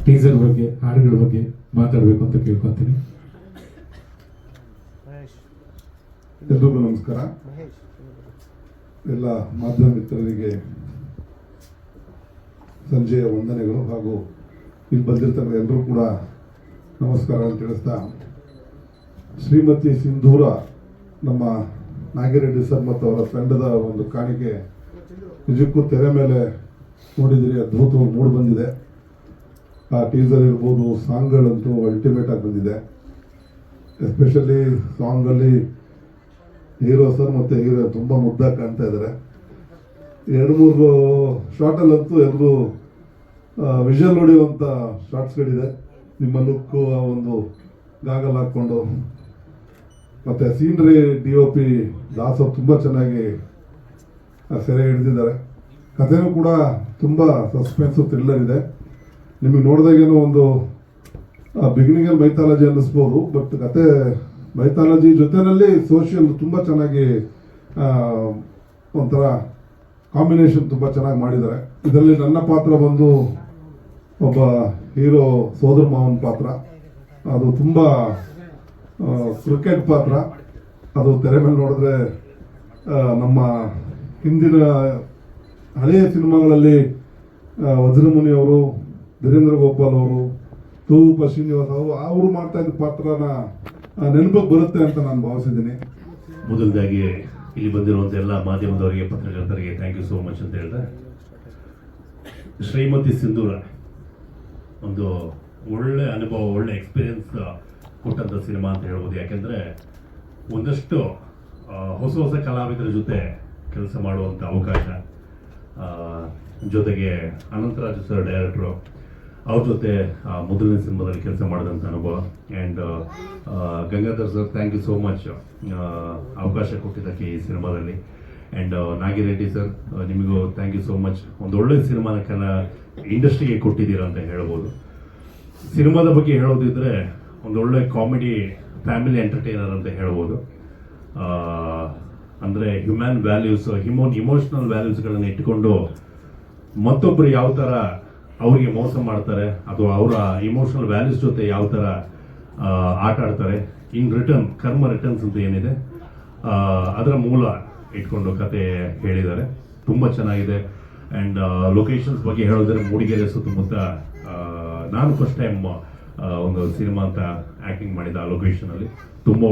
Teaser ಬಗ್ಗೆ, ಹಾಡುಗಳ ಬಗ್ಗೆ ಮಾತಾಡಬೇಕು ಅಂತ ಕೇಳ್ಕೊತೀನಿ. ಎಲ್ರಿಗೂ ನಮಸ್ಕಾರ. ಎಲ್ಲ ಮಾಧ್ಯಮ ಮಿತ್ರರಿಗೆ ಸಂಜೆಯ ವಂದನೆಗಳು ಹಾಗೂ ಇಲ್ಲಿ ಬಂದಿರ್ತಕ್ಕಂಥ ಎಲ್ಲರೂ ಕೂಡ ನಮಸ್ಕಾರ ಅಂತ ತಿಳಿಸ್ತಾ, ಶ್ರೀಮತಿ ಸಿಂಧೂರ ನಮ್ಮ ನಾಗಿರೆಡ್ಡಿ ಸರ್ ಮತ್ತು ಅವರ ತಂಡದ ಒಂದು ಕಾಣಿಕೆ ನಿಜಕ್ಕೂ ತೆರೆ ಮೇಲೆ ನೋಡಿದಿರಿ, ಅದ್ಭುತವಾಗಿ ಮೂಡಿ ಬಂದಿದೆ. ಆ ಟೀಸರ್ ಇರ್ಬೋದು, ಸಾಂಗ್ಗಳಂತೂ ಅಲ್ಟಿಮೇಟ್ ಆಗಿ ಬಂದಿದೆ. ಎಸ್ಪೆಷಲಿ ಸಾಂಗಲ್ಲಿ ಹೀರೋ ಸರ್ ಮತ್ತು ಹೀರೋ ತುಂಬ ಮುದ್ದಾಗಿ ಕಾಣ್ತಾ ಇದ್ದಾರೆ. 2-3 ಶಾರ್ಟಲ್ಲಂತೂ ಎಲ್ಲರೂ ವಿಷಲ್ ಹೊಡೆಯುವಂಥ ಶಾರ್ಟ್ಸ್ಗಳಿದೆ. ನಿಮ್ಮ ಲುಕ್ಕು, ಆ ಒಂದು ಗಾಗಲ್ ಹಾಕ್ಕೊಂಡು ಮತ್ತು ಸೀನರಿ DOP ದಾಸ್ ಅವ್ರು ತುಂಬ ಚೆನ್ನಾಗಿ ಸೆರೆ ಹಿಡಿದಿದ್ದಾರೆ. ಕಥೆನೂ ಕೂಡ ತುಂಬ ಸಸ್ಪೆನ್ಸು ಥ್ರಿಲ್ಲರ್ ಇದೆ. ನಿಮಗೆ ನೋಡಿದಾಗೇನೋ ಒಂದು ಬಿಗಿನಿಂಗಲ್ಲಿ ಮೈಥಾಲಜಿ ಅನ್ನಿಸ್ಬೋದು, ಬಟ್ ಕತೆ ಮೈಥಾಲಜಿ ಜೊತೆಯಲ್ಲಿ ಸೋಷಿಯಲ್ ತುಂಬ ಚೆನ್ನಾಗಿ ಒಂಥರ ಕಾಂಬಿನೇಷನ್ ತುಂಬ ಚೆನ್ನಾಗಿ ಮಾಡಿದ್ದಾರೆ. ಇದರಲ್ಲಿ ನನ್ನ ಪಾತ್ರ ಬಂದು ಒಬ್ಬ ಹೀರೋ ಸೋದರ ಮಾವನ ಪಾತ್ರ. ಅದು ತುಂಬ ಕ್ರಿಕೆಟ್ ಪಾತ್ರ. ಅದು ತೆರೆ ಮೇಲೆ ನೋಡಿದ್ರೆ ನಮ್ಮ ಹಿಂದಿನ ಹಳೆಯ ಸಿನಿಮಾಗಳಲ್ಲಿ ವಜ್ರಮುನಿ ಅವರು, ಧೀರೇಂದ್ರ ಗೋಪಾಲ್ ಅವರು, ತೂಪ ಶ್ರೀನಿವಾಸ್ ಅವರು ಮಾಡ್ತಾ ಇದ್ದ ಪಾತ್ರನ ನೆನಪಿಗೆ ಬರುತ್ತೆ ಅಂತ ನಾನು ಭಾವಿಸಿದ್ದೀನಿ. ಮೊದಲದಾಗಿ ಇಲ್ಲಿ ಬಂದಿರುವಂಥ ಎಲ್ಲ ಮಾಧ್ಯಮದವರಿಗೆ, ಪತ್ರಕರ್ತರಿಗೆ ಥ್ಯಾಂಕ್ ಯು ಸೋ ಮಚ್ ಅಂತ ಹೇಳಿದೆ. ಶ್ರೀಮತಿ ಸಿಂಧೂರ ಒಂದು ಒಳ್ಳೆ ಅನುಭವ, ಒಳ್ಳೆ ಎಕ್ಸ್ಪೀರಿಯನ್ಸ್ ಕೊಟ್ಟಂಥ ಸಿನಿಮಾ ಅಂತ ಹೇಳ್ಬೋದು. ಯಾಕೆಂದರೆ ಒಂದಷ್ಟು ಹೊಸ ಹೊಸ ಕಲಾವಿದರ ಜೊತೆ ಕೆಲಸ ಮಾಡುವಂಥ ಅವಕಾಶ, ಜೊತೆಗೆ ಅನಂತರಾಜ್ ಸರ್ ಡೈರೆಕ್ಟ್ರು, ಅವ್ರ ಜೊತೆ ಮೊದಲನೇ ಸಿನಿಮಾದಲ್ಲಿ ಕೆಲಸ ಮಾಡಿದಂಥ ಅನುಭವ. And Gangadhar sir, thank you so much ಅವಕಾಶ ಕೊಟ್ಟಿದ್ದಕ್ಕೆ ಈ ಸಿನಿಮಾದಲ್ಲಿ. ಆ್ಯಂಡ್ ನಾಗಿರೆಡ್ಡಿ ಸರ್, ನಿಮಗೂ ಥ್ಯಾಂಕ್ ಯು ಸೋ ಮಚ್. ಒಂದು ಒಳ್ಳೆ ಸಿನಿಮಾನ ಇಂಡಸ್ಟ್ರಿಗೆ ಕೊಟ್ಟಿದ್ದೀರಾ ಅಂತ ಹೇಳ್ಬೋದು. ಸಿನಿಮಾದ ಬಗ್ಗೆ ಹೇಳೋದಿದ್ರೆ ಒಂದು ಒಳ್ಳೆ ಕಾಮಿಡಿ ಫ್ಯಾಮಿಲಿ ಎಂಟರ್ಟೈನರ್ ಅಂತ ಹೇಳ್ಬೋದು. ಅಂದರೆ ಹ್ಯೂಮನ್ ವ್ಯಾಲ್ಯೂಸ್, ಇಮೋಷ್ನಲ್ ವ್ಯಾಲ್ಯೂಸ್ಗಳನ್ನು ಇಟ್ಕೊಂಡು ಮತ್ತೊಬ್ಬರು ಯಾವ ಥರ ಅವರಿಗೆ ಮೋಸ ಮಾಡ್ತಾರೆ, ಅಥವಾ ಅವರ ಇಮೋಷನಲ್ ವ್ಯಾಲ್ಯೂಸ್ ಜೊತೆ ಯಾವ ಥರ ಆಟ ಆಡ್ತಾರೆ, ಇನ್ ರಿಟರ್ನ್ ಕರ್ಮ ರಿಟರ್ನ್ಸ್ ಅಂತ ಏನಿದೆ ಅದರ ಮೂಲ ಇಟ್ಕೊಂಡು ಕತೆ ಹೇಳಿದ್ದಾರೆ. ತುಂಬ ಚೆನ್ನಾಗಿದೆ. ಆ್ಯಂಡ್ ಲೊಕೇಶನ್ಸ್ ಬಗ್ಗೆ ಹೇಳೋದ್ರೆ ಮೂಡಿಗೆರೆ ಸುತ್ತಮುತ್ತ ನಾನು ಫಸ್ಟ್ ಟೈಮ್ ಒಂದು ಸಿನಿಮಾ ಅಂತ ಆ್ಯಕ್ಟಿಂಗ್ ಮಾಡಿದ ಆ ಲೊಕೇಶನಲ್ಲಿ ತುಂಬ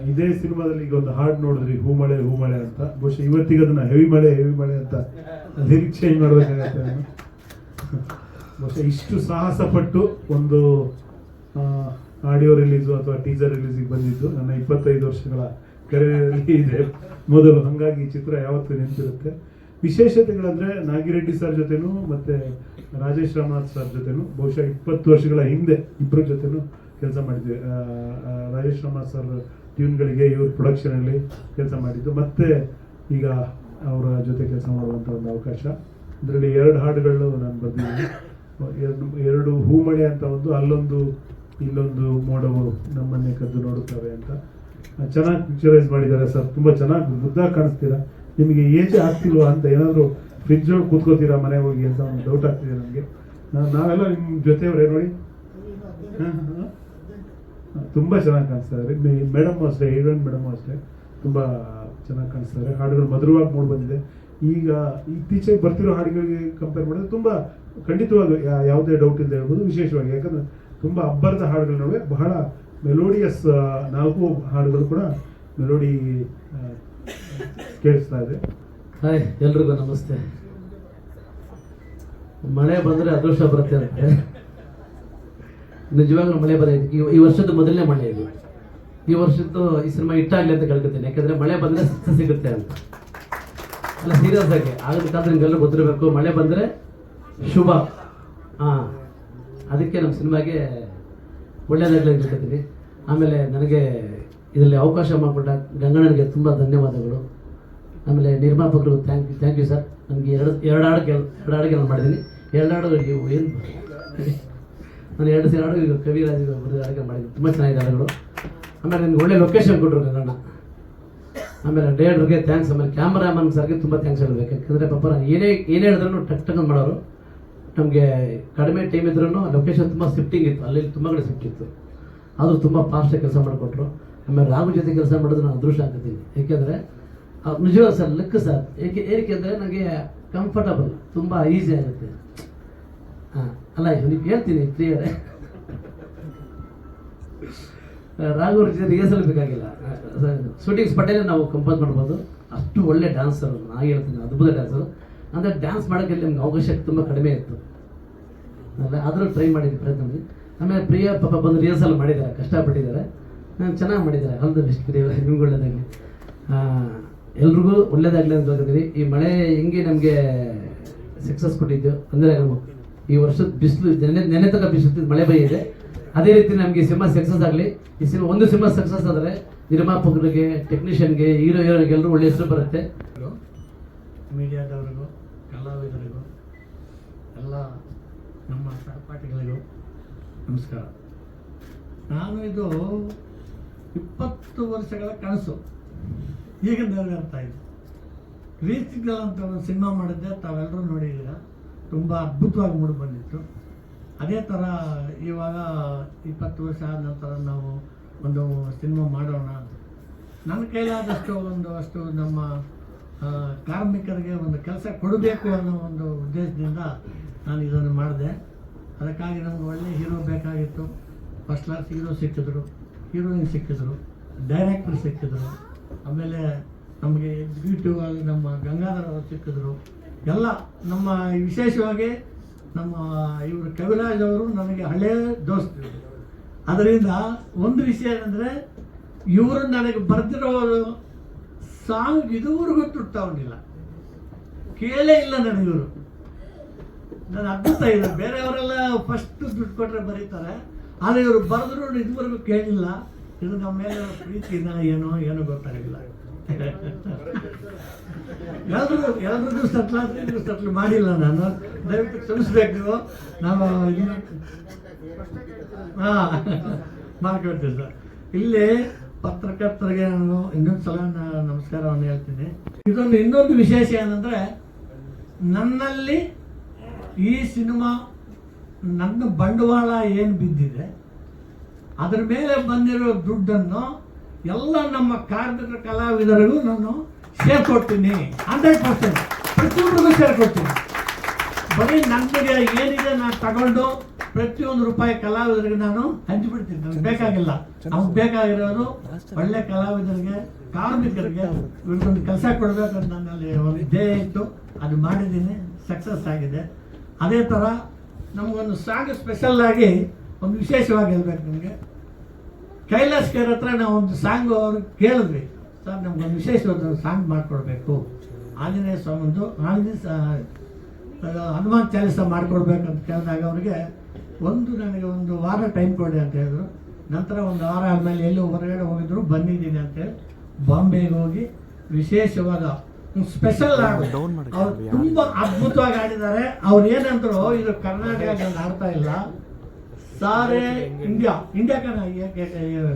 ಇದೇ ಸಿನಿಮಾದಲ್ಲಿ ಈಗ ಒಂದು ಹಾಡು ನೋಡಿದ್ರಿ, ಹೂಮಳೆ ಹೂಮಳೆ ಅಂತ. ಬಹುಶಃ ಇವತ್ತಿಗೆ ಅದನ್ನ ಹೆವಿ ಮಳೆ ಅಂತ ಲಿರಿಕ್ ಚೇಂಜ್ ಮಾಡಬೇಕಾಗತ್ತೆ. ಬಹುಶಃ ಇಷ್ಟು ಸಾಹಸ ಪಟ್ಟು ಒಂದು ಆಡಿಯೋ ರಿಲೀಸು ಅಥವಾ ಟೀಸರ್ ರಿಲೀಸಿಗೆ ಬಂದಿದ್ದು ನನ್ನ 25 ವರ್ಷಗಳ ಕರಿಯರಲ್ಲಿ ಇದೆ ಮೊದಲು. ಹಾಗಾಗಿ ಈ ಚಿತ್ರ ಯಾವತ್ತೂ ನೆನಪಿರುತ್ತೆ. ವಿಶೇಷತೆಗಳಂದ್ರೆ ನಾಗಿರೆಡ್ಡಿ ಸರ್ ಜೊತೆನೂ ಮತ್ತೆ ರಾಜೇಶ್ ರಾಮನಾಥ್ ಸರ್ ಜೊತೆನೂ ಬಹುಶಃ 20 ವರ್ಷಗಳ ಹಿಂದೆ ಇಬ್ಬರ ಜೊತೆನೂ ಕೆಲಸ ಮಾಡಿದ್ವಿ. ರಾಜೇಶ್ ರಾಮನಾಥ್ ಸರ್ ಟ್ಯೂನ್ಗಳಿಗೆ ಇವ್ರ ಪ್ರೊಡಕ್ಷನಲ್ಲಿ ಕೆಲಸ ಮಾಡಿದ್ದು, ಮತ್ತೆ ಈಗ ಅವರ ಜೊತೆ ಕೆಲಸ ಮಾಡುವಂಥ ಒಂದು ಅವಕಾಶ. ಇದರಲ್ಲಿ 2 ಹಾಡುಗಳು ನಾನು ಬರ್ದಿದ್ದೀನಿ. 2 ಹೂಮಳೆ ಅಂತ ಒಂದು, ಅಲ್ಲೊಂದು ಇಲ್ಲೊಂದು ಮೋಡವು ನಮ್ಮನ್ನೇ ಕದ್ದು ನೋಡುತ್ತವೆ ಅಂತ. ಚೆನ್ನಾಗಿ ಪಿಕ್ಚರೈಸ್ ಮಾಡಿದ್ದಾರೆ ಸರ್. ತುಂಬ ಚೆನ್ನಾಗಿ ಮುದ್ದಾಗಿ ಕಾಣಿಸ್ತೀರಾ. ನಿಮಗೆ ಏಜ್ ಆಗ್ತಿಲ್ವಾ ಅಂತ, ಏನಾದರೂ ಫ್ರಿಜ್ ಒಳಗೆ ಕೂತ್ಕೋತೀರಾ ಮನೆ ಹೋಗಿ ಅಂತ ಒಂದು ಡೌಟ್ ಆಗ್ತಿದೆ ನನಗೆ. ನಾವೆಲ್ಲ ನಿಮ್ಮ ಜೊತೆಯವರೇ ನೋಡಿ, ತುಂಬ ಚೆನ್ನಾಗಿ ಕಾಣಿಸ್ತಾ ಇದ್ದಾರೆ. ಮೇಡಮ್ ಅಷ್ಟೇ, ಹೀರೋಯಿನ್ ಮೇಡಮ್ ಅಷ್ಟೇ ತುಂಬ ಚೆನ್ನಾಗಿ ಕಾಣಿಸ್ತಾರೆ. ಹಾಡುಗಳು ಮಧುರವಾಗಿ ಮೂಡಿ ಬಂದಿದೆ. ಈಗ ಇತ್ತೀಚೆಗೆ ಬರ್ತಿರೋ ಹಾಡುಗಳಿಗೆ ಕಂಪೇರ್ ಮಾಡಿದ್ರೆ ತುಂಬ ಖಂಡಿತವಾಗಿ ಯಾವುದೇ ಡೌಟ್ ಇಲ್ಲದೆ ಹೇಳ್ಬೋದು. ವಿಶೇಷವಾಗಿ ಯಾಕಂದರೆ ತುಂಬ ಅಬ್ಬರದ ಹಾಡುಗಳ ನಡುವೆ ಬಹಳ ಮೆಲೋಡಿಯಸ್ 4 ಹಾಡುಗಳು ಕೂಡ ಮೆಲೋಡಿ ಕೇಳಿಸ್ತಾ ಇದೆ. ಹಾಯ್, ಎಲ್ರಿಗೂ ನಮಸ್ತೆ. ಮಳೆ ಬಂದರೆ ಅದೃಷ್ಟ ಬರುತ್ತೆ ಅಂತೆ. ನಿಜವಾಗ್ಲೂ ಮಳೆ ಬಂದೈತೆ. ಈ ವರ್ಷದ ಮೊದಲನೇ ಮಳೆ ಇದು. ಈ ವರ್ಷದ್ದು ಈ ಸಿನಿಮಾ ಇಟ್ಟಾಗಲಿ ಅಂತ ಕೇಳ್ಕೊತೀನಿ. ಯಾಕಂದರೆ ಮಳೆ ಬಂದರೆ ಸಿಗುತ್ತೆ ಅಂತ. ಅಲ್ಲ, ಸೀರಿಯಸ್ ಆಗಿ ಆಗಬೇಕಾದ್ರೆ ನಿಮಗೆಲ್ಲರೂ ಗೊತ್ತಿರಬೇಕು, ಮಳೆ ಬಂದರೆ ಶುಭ. ಅದಕ್ಕೆ ನಮ್ಮ ಸಿನಿಮಾಗೆ ಒಳ್ಳೆಯದಾಗಲಿ ಅಂತ ಹೇಳ್ತೀನಿ. ಆಮೇಲೆ ನನಗೆ ಇದರಲ್ಲಿ ಅವಕಾಶ ಮಾಡಿಕೊಟ್ಟ ಗಂಗಣ್ಣನಿಗೆ ತುಂಬ ಧನ್ಯವಾದಗಳು. ಆಮೇಲೆ ನಿರ್ಮಾಪಕರು ಥ್ಯಾಂಕ್ ಯು ಸರ್. ನನಗೆ ಎರಡು ಹಾಡಿಗೆ ನಾನು ಮಾಡಿದ್ದೀನಿ. 2 ಹಾಡು ಏನು ನಾನು 2 ಹಾಡು ಈಗ ಕವಿರಾಜ್ ಬರೆದ ಹಾಡಿಗೆ ಮಾಡಿದ್ದೀನಿ. ತುಂಬ ಚೆನ್ನಾಗಿದೆ ಹಾಡುಗಳು. ಆಮೇಲೆ ನನಗೆ ಒಳ್ಳೆ ಲೊಕೇಶನ್ ಕೊಟ್ಟರು ಗಂಗಣ್ಣ. ಆಮೇಲೆ ಡೈರೆಕ್ಟರ್ಗೆ ಥ್ಯಾಂಕ್ಸ್. ಆಮೇಲೆ ಕ್ಯಾಮರಾಮನ್ ಸರ್ಗೆ ತುಂಬ ಥ್ಯಾಂಕ್ಸ್ ಹೇಳಬೇಕು. ಯಾಕಂದರೆ ಪಾಪ ನಾನು ಏನೇ ಹೇಳಿದ್ರು ಟಕ್ ಮಾಡೋರು. ನಮಗೆ ಕಡಿಮೆ ಟೈಮ್ ಇದ್ರೂ ಲೊಕೇಶನ್ ತುಂಬ ಶಿಫ್ಟಿಂಗ್ ಇತ್ತು, ಅಲ್ಲಿ ತುಂಬ ಕಡೆ ಶಿಫ್ಟ್ ಇತ್ತು, ಆದರೂ ತುಂಬ ಫಾಸ್ಟಾಗಿ ಕೆಲಸ ಮಾಡಿಕೊಟ್ರು. ಆಮೇಲೆ ರಾಘು ಜೊತೆ ಕೆಲಸ ಮಾಡೋದು ನಾನು ಅದೃಷ್ಟ ಆಗ್ತೀನಿ. ಏಕೆಂದರೆ ನಿಜವಾಗ ಸರ್ ಲೆಕ್ಕ ಸರ್, ಏನಕ್ಕೆ ಅಂದರೆ ನನಗೆ ಕಂಫರ್ಟಬಲ್, ತುಂಬ ಈಸಿ ಆಗುತ್ತೆ. ಹಾಂ ಅಲ್ಲ ನೀವು ಹೇಳ್ತೀನಿ ಕ್ಲಿಯರೇ, ರಾಘು ಜೊತೆ ರಿಹರ್ಸಲ್ ಬೇಕಾಗಿಲ್ಲ, ಶೂಟಿಂಗ್ ಸ್ಪಾಟಲ್ಲೇ ನಾವು ಕಂಪೋಸ್ ಮಾಡ್ಬೋದು. ಅಷ್ಟು ಒಳ್ಳೆ ಡ್ಯಾನ್ಸರು, ನಾನು ಹೇಳ್ತೀನಿ ಅದ್ಭುತ ಡ್ಯಾನ್ಸರು. ಅಂದರೆ ಡ್ಯಾನ್ಸ್ ಮಾಡೋಕ್ಕೆ ನಿಮ್ಗೆ ಅವಕಾಶ ತುಂಬ ಕಡಿಮೆ ಇತ್ತು, ಅಲ್ಲ ಆದರೂ ಟ್ರೈ ಮಾಡಿದ್ವಿ ಪ್ರಯತ್ನ ಮಾಡಿ. ಆಮೇಲೆ ಪ್ರಿಯಾ ಪಾಪ ಬಂದು ರಿಹರ್ಸಲ್ ಮಾಡಿದ್ದಾರೆ, ಕಷ್ಟಪಟ್ಟಿದ್ದಾರೆ, ಚೆನ್ನಾಗಿ ಮಾಡಿದ್ದಾರೆ. ಅಲ್ದ ಬೆಸ್ಟ್ ದೇವರೇ ನಿಮ್ಗೆ ಒಳ್ಳೇದಾಗಲಿ, ಎಲ್ರಿಗೂ ಒಳ್ಳೇದಾಗಲಿ ಅಂತ ಹೇಳ್ತಿದ್ದೀವಿ. ಈ ಮಳೆ ಹಿಂಗೆ ನಮಗೆ ಸಕ್ಸಸ್ ಕೊಟ್ಟಿದ್ದು ಅಂದರೆ ಈ ವರ್ಷದ ಬಿಸಿಲು ನೆನೆ ತನಕ ಬಿಸಿಲು ಮಳೆ ಬೈಯಿದೆ, ಅದೇ ರೀತಿ ನಮಗೆ ಸಿನಿಮಾ ಸಕ್ಸಸ್ ಆಗಲಿ. ಈ ಸಿನಿಮಾ ಒಂದು ಸಿನಿಮಾ ಸಕ್ಸಸ್ ಆದರೆ ನಿರ್ಮಾಪಕರಿಗೆ, ಟೆಕ್ನಿಷಿಯನ್ಗೆ, ಹೀರೋಯಿನ್ಗೆ ಎಲ್ಲರೂ ಒಳ್ಳೆ ಹೆಸರು ಬರುತ್ತೆ. ಮೀಡಿಯಾದವರಿಗೂ, ಕಲಾವಿದರಿಗೂ, ಎಲ್ಲ ನಮ್ಮ ಸಹಪಾಠಿಗಳಿಗೂ ನಮಸ್ಕಾರ. ನಾನು ಇದು 20 ವರ್ಷಗಳ ಕನಸು ಈಗ ನೆರವೇರ್ತಾ ಇದೆ. ರೀತಿಗಳು ಅಂತ ಒಂದು ಸಿನಿಮಾ ಮಾಡಿದ್ದೆ, ತಾವೆಲ್ಲರೂ ನೋಡಿದ್ದೀರ, ತುಂಬ ಅದ್ಭುತವಾಗಿ ಮೂಡಿ ಬಂದಿತ್ತು. ಅದೇ ಥರ ಇವಾಗ 20 ವರ್ಷ ಆದ ನಂತರ ನಾವು ಒಂದು ಸಿನಿಮಾ ಮಾಡೋಣ, ನನ್ನ ಕೈಲಾದಷ್ಟು ಅಷ್ಟು ನಮ್ಮ ಕಾರ್ಮಿಕರಿಗೆ ಒಂದು ಕೆಲಸ ಕೊಡಬೇಕು ಅನ್ನೋ ಒಂದು ಉದ್ದೇಶದಿಂದ ನಾನು ಇದನ್ನು ಮಾಡಿದೆ. ಅದಕ್ಕಾಗಿ ನಮ್ಗೆ ಒಳ್ಳೆ ಹೀರೋ ಬೇಕಾಗಿತ್ತು. ಫಸ್ಟ್ ಕ್ಲಾಸ್ ಹೀರೋ ಸಿಕ್ಕಿದ್ರು, ಹೀರೋಯಿನ್ ಸಿಕ್ಕಿದ್ರು, ಡೈರೆಕ್ಟರ್ ಸಿಕ್ಕಿದ್ರು, ಆಮೇಲೆ ನಮಗೆ ಎಕ್ಸಿಕ್ಯೂಟಿವ್ ಆಗಿ ನಮ್ಮ ಗಂಗಾಧರ್ ಅವರು ಸಿಕ್ಕಿದ್ರು. ಎಲ್ಲ ನಮ್ಮ ವಿಶೇಷವಾಗಿ ನಮ್ಮ ಇವರು ಕವಿರಾಜ್ ಅವರು ನನಗೆ ಹಳೇ ದೋಸ್ತರು. ಅದರಿಂದ ಒಂದು ವಿಷಯ ಏನಂದರೆ, ಇವರು ನನಗೆ ಬರೆದಿರೋ ಸಾಂಗ್ ಇದುವರೆಗೂ ತುಟ್ಟಾವಣಿಲ್ಲ, ಕೇಳೇ ಇಲ್ಲ ನನಗೆ ಇವರು. ನಾನು ಅದ್ಭುತ ಇದೆ, ಬೇರೆಯವರೆಲ್ಲ ಫಸ್ಟ್ ದುಡ್ಡು ಕೊಟ್ಟರೆ ಬರೀತಾರೆ, ಆದರೆ ಇವರು ಬರೆದ್ರು ಇದುವರೆಗೂ ಕೇಳಿಲ್ಲ. ಇದು ನಮ್ಮ ಮೇಲೆ ಪ್ರೀತಿನ ಏನೋ ಗೊತ್ತಾಗಿಲ್ಲ. ಎಲ್ರಿಗೂ ಸಟ್ಲು ಮಾಡಿಲ್ಲ ನಾನು, ದಯವಿಟ್ಟು ಕ್ಷಮಿಸ್ಬೇಕು ನೀವು. ನಾವು ಮಾಡ್ಕೊಳ್ತೀವಿ ಸರ್. ಇಲ್ಲಿ ಪತ್ರಕರ್ತರಿಗೆ ನಾನು ಇನ್ನೊಂದು ಸಲ ನಮಸ್ಕಾರವನ್ನು ಹೇಳ್ತೀನಿ. ಇನ್ನೊಂದು ವಿಶೇಷ ಏನಂದರೆ, ನನ್ನಲ್ಲಿ ಈ ಸಿನಿಮಾ ನನ್ನ ಬಂಡವಾಳ ಏನು ಬಿದ್ದಿದೆ ಅದರ ಮೇಲೆ ಬಂದಿರೋ ದುಡ್ಡನ್ನು ಎಲ್ಲ ನಮ್ಮ ಕಾರ್ಮಿಕ ಕಲಾವಿದರಿಗೂ ನಾನು ಶೇರ್ ಕೊಡ್ತೀನಿ. 100% ಪ್ರತಿಯೊಬ್ಬರಿಗೂ ಶೇರ್ ಕೊಡ್ತೀನಿ. ಬರೀ ನನಗೆ ಏನಿದೆ ನಾನು ತಗೊಂಡು ಪ್ರತಿಯೊಂದು ರೂಪಾಯಿ ಕಲಾವಿದರಿಗೆ ನಾನು ಹಂಚಿಬಿಡ್ತೀನಿ. ನನಗೆ ಬೇಕಾಗಿಲ್ಲ, ನಮ್ಗೆ ಬೇಕಾಗಿರೋದು ಒಳ್ಳೆ ಕಲಾವಿದರಿಗೆ, ಕಾರ್ಮಿಕರಿಗೆ ಇವ್ರಿಗೊಂದು ಕೆಲಸ ಕೊಡಬೇಕಂತ ನನ್ನಲ್ಲಿ ಒಂದು ಧ್ಯೇಯ ಇತ್ತು. ಅದು ಮಾಡಿದ್ದೀನಿ, ಸಕ್ಸಸ್ ಆಗಿದೆ. ಅದೇ ಥರ ನಮಗೊಂದು ಸಾಂಗ್ ಸ್ಪೆಷಲ್ ಆಗಿ ಒಂದು ವಿಶೇಷವಾಗಿ ಹೇಳ್ಬೇಕು ನಿಮಗೆ. ಕೈಲಾಸ್ ಕೇರ್ ಹತ್ರ ನಾವು ಒಂದು ಸಾಂಗ್ ಅವ್ರಿಗೆ ಕೇಳಿದ್ವಿ, ಸರ್ ನಮ್ಗೊಂದು ವಿಶೇಷವಾದ ಸಾಂಗ್ ಮಾಡಿಕೊಡ್ಬೇಕು, ಆಂಜನೇಯ ಸ್ವಾಮಿದು ಹನುಮಾನ್ ಚಾಲಿಸ ಮಾಡಿಕೊಡ್ಬೇಕಂತ ಕೇಳಿದಾಗ ಅವ್ರಿಗೆ ನನಗೆ ಒಂದು ವಾರ ಟೈಮ್ ಕೊಡಿ ಅಂತ ಹೇಳಿದ್ರು. ನಂತರ ಒಂದು ವಾರ ಆದಮೇಲೆ ಎಲ್ಲೂ ಹೊರಗಡೆ ಹೋಗಿದ್ರು, ಬಂದಿದ್ದೀನಿ ಅಂತೇಳಿ ಬಾಂಬೆಗೆ ಹೋಗಿ ವಿಶೇಷವಾದ ಸ್ಪೆಷಲ್ ಹಾಡು ಅವ್ರು ತುಂಬ ಅದ್ಭುತವಾಗಿ ಆಡಿದ್ದಾರೆ. ಅವ್ರು ಏನಂತರು, ಇದು ಕರ್ನಾಟಕದಲ್ಲಿ ಆಡ್ತಾ ಇಲ್ಲ, ಸಾರೇ ಇಂಡಿಯಾ